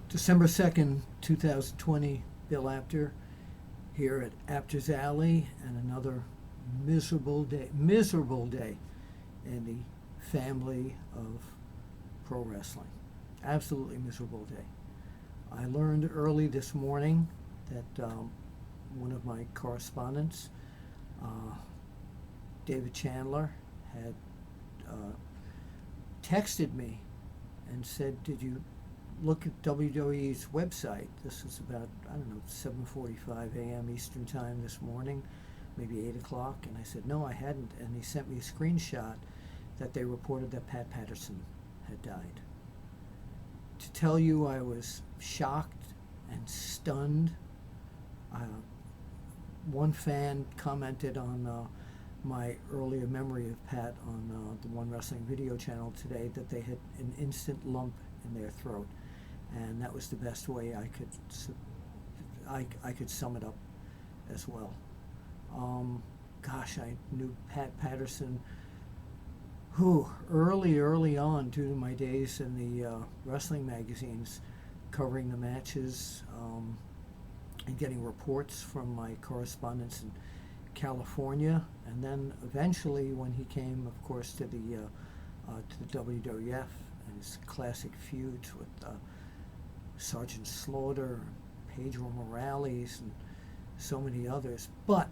December 2nd, 2020, Bill Apter here at Apter's Alley, and another miserable day in the family of pro wrestling. Absolutely miserable day. I learned early this morning that one of my correspondents, David Chandler, had texted me and said, "Did you look at WWE's website?" This was about, 7:45 a.m. Eastern time this morning, maybe 8 o'clock. And I said, "No, I hadn't." And he sent me a screenshot that they reported that Pat Patterson had died. To tell you, I was shocked and stunned. One fan commented on my earlier memory of Pat on the One Wrestling video channel today that they had an instant lump in their throat, and that was the best way I could sum it up as well. I knew Pat Patterson, who early on, due to my days in the wrestling magazines, covering the matches and getting reports from my correspondents in California, and then eventually when he came, of course, to the WWF and his classic feuds with Sergeant Slaughter, Pedro Morales, and so many others. But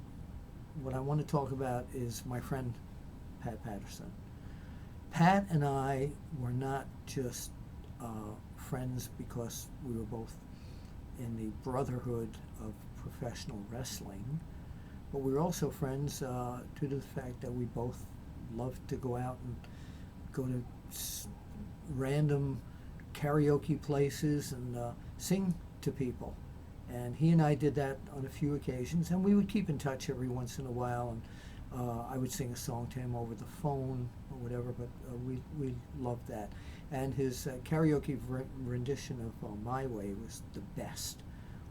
what I want to talk about is my friend Pat Patterson. Pat and I were not just friends because we were both in the brotherhood of professional wrestling, but we were also friends due to the fact that we both loved to go out and go to random karaoke places and sing to people. And he and I did that on a few occasions, and we would keep in touch every once in a while, and I would sing a song to him over the phone or whatever, but we loved that. And his karaoke rendition of My Way was the best,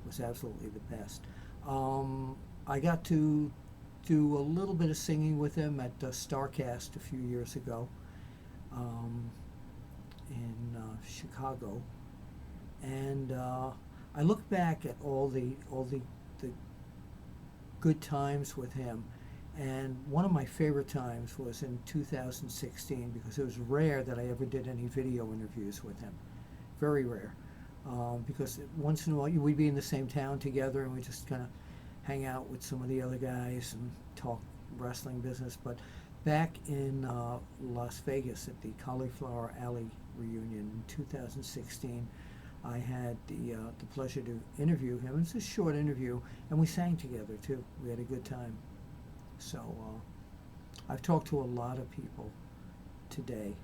was absolutely the best. I got to do a little bit of singing with him at StarCast a few years ago in Chicago, and I look back at all the good times with him, and one of my favorite times was in 2016, because it was rare that I ever did any video interviews with him. Very rare, because once in a while we'd be in the same town together and we just kind of hang out with some of the other guys and talk wrestling business. But back in Las Vegas at the Cauliflower Alley reunion in 2016, I had the pleasure to interview him. It's a short interview, and we sang together too. We had a good time. So I've talked to a lot of people today,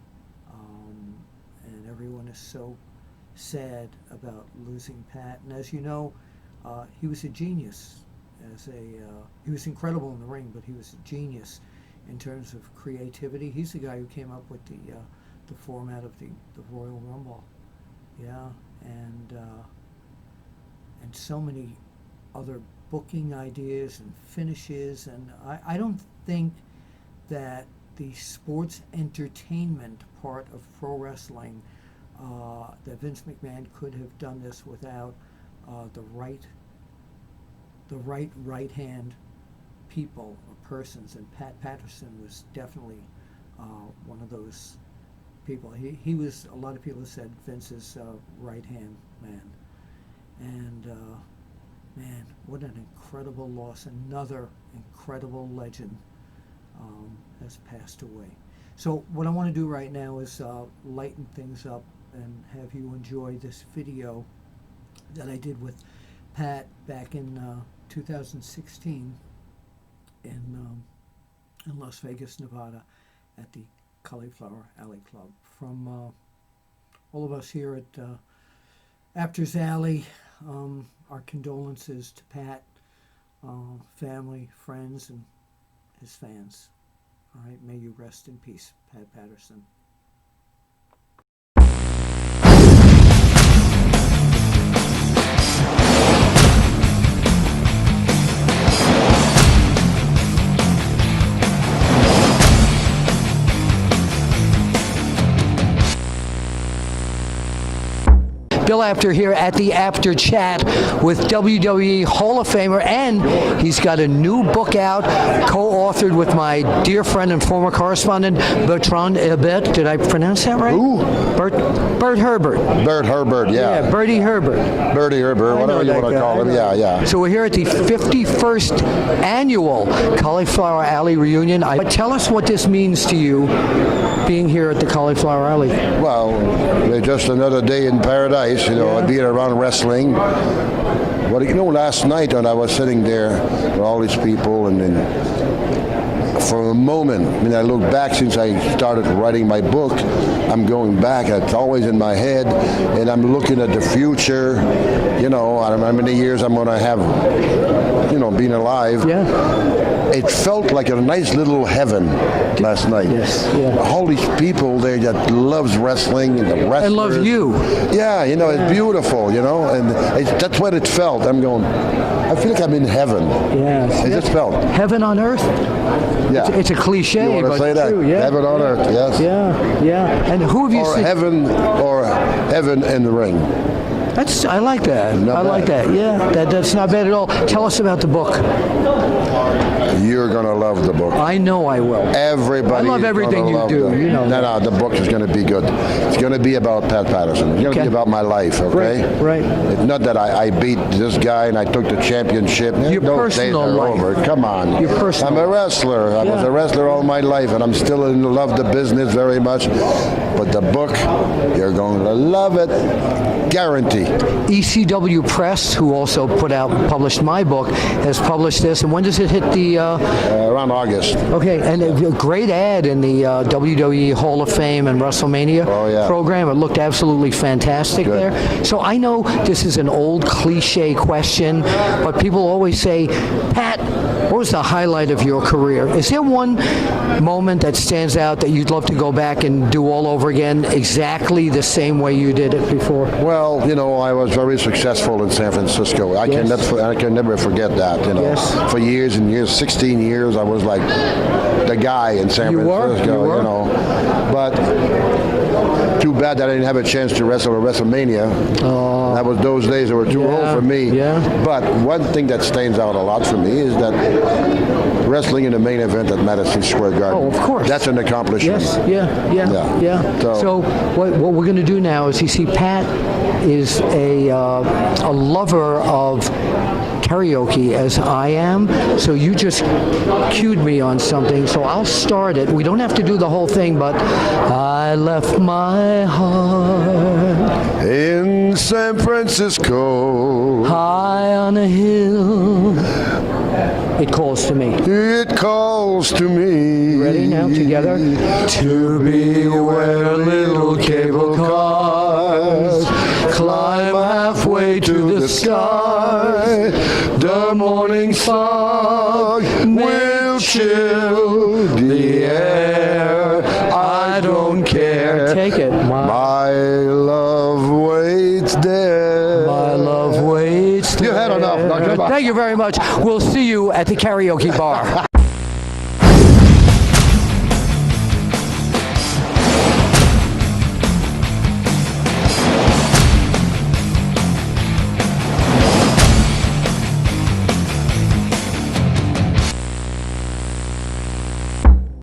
and everyone is so sad about losing Pat. And as you know, he was a genius. He was incredible in the ring, but he was a genius in terms of creativity. He's the guy who came up with the format of the Royal Rumble. Yeah, and so many other booking ideas and finishes, and I don't think that the sports entertainment part of pro wrestling, that Vince McMahon could have done this without the right hand people or persons, and Pat Patterson was definitely one of those people. He was, a lot of people said, Vince's right hand man, and man, what an incredible loss. Another incredible legend has passed away. So what I want to do right now is lighten things up and have you enjoy this video that I did with Pat back in 2016 in Las Vegas, Nevada, at the Cauliflower Alley Club. From all of us here at Apter's Alley, our condolences to Pat, family, friends, and his fans. All right, may you rest in peace, Pat Patterson. Bill Apter here at the Apter Chat with WWE Hall of Famer, and he's got a new book out, co-authored with my dear friend and former correspondent, Bertrand Herbert. Did I pronounce that right? Who? Bert Herbert. Bert Herbert, yeah. Yeah, Bertie Herbert. Bertie Herbert, whatever you want to call him, yeah. So we're here at the 51st annual Cauliflower Alley reunion. But tell us what this means to you, being here at the Cauliflower Alley. Well, it's just another day in paradise, being around wrestling. But last night when I was sitting there with all these people, and then for a moment, I look back since I started writing my book, I'm going back, it's always in my head, and I'm looking at the future, I don't know how many years I'm going to have, being alive. Yeah. It felt like a nice little heaven last night. Yes, yeah. All these people there that loves wrestling and the wrestlers. And love you. Yeah, it's beautiful, and that's what it felt. I'm going, I feel like I'm in heaven. Yes. It just felt. Heaven on earth? Yeah. It's a cliche, you want to but say that? true. Yeah. Heaven on earth, yes. Yeah. And who have you seen? Or heaven in the ring. I like that. Not like bad. that. Yeah, that's not bad at all. Tell us about the book. You're going to love the book. I know I will. Everybody. I love everything you do. No, the book is going to be good. It's going to be about Pat Patterson. It's going to be about my life, okay? Right. It's not that I beat this guy and I took the championship. Your Those days personal are life. over. Come on. Your personal I'm a wrestler. I was a wrestler all my life, and I'm still in love the business very much. But the book, you're going to love it. Guarantee. ECW Press, who also published my book, has published this. And when does it hit the... around August. Okay, and a great ad in the WWE Hall of Fame and WrestleMania program. It looked absolutely fantastic there. So I know this is an old cliche question, but people always say, Pat, what was the highlight of your career? Is there one moment that stands out that you'd love to go back and do all over again exactly the same way you did it before? Well, I was very successful in San Francisco. I can never forget that. For years and years, 16 years, I was like the guy in San Francisco. You were. But too bad that I didn't have a chance to wrestle at WrestleMania. That was those days that were too old for me. Yeah. But one thing that stands out a lot for me is that wrestling in the main event at Madison Square Garden. Oh, of course. That's an accomplishment. Yes. Yeah. So what we're going to do now is, you see, Pat is a lover of karaoke, as I am. So you just cued me on something, so I'll start it. We don't have to do the whole thing, but I left my heart in San Francisco, high on a hill. It calls to me. It calls to me. Ready now, together? To be where little cable cars climb halfway to the sky. The morning fog will chill the air. I don't care. Take it. My love waits there. My love waits there. You had enough. Now, come on. Thank you very much. We'll see you at the karaoke bar.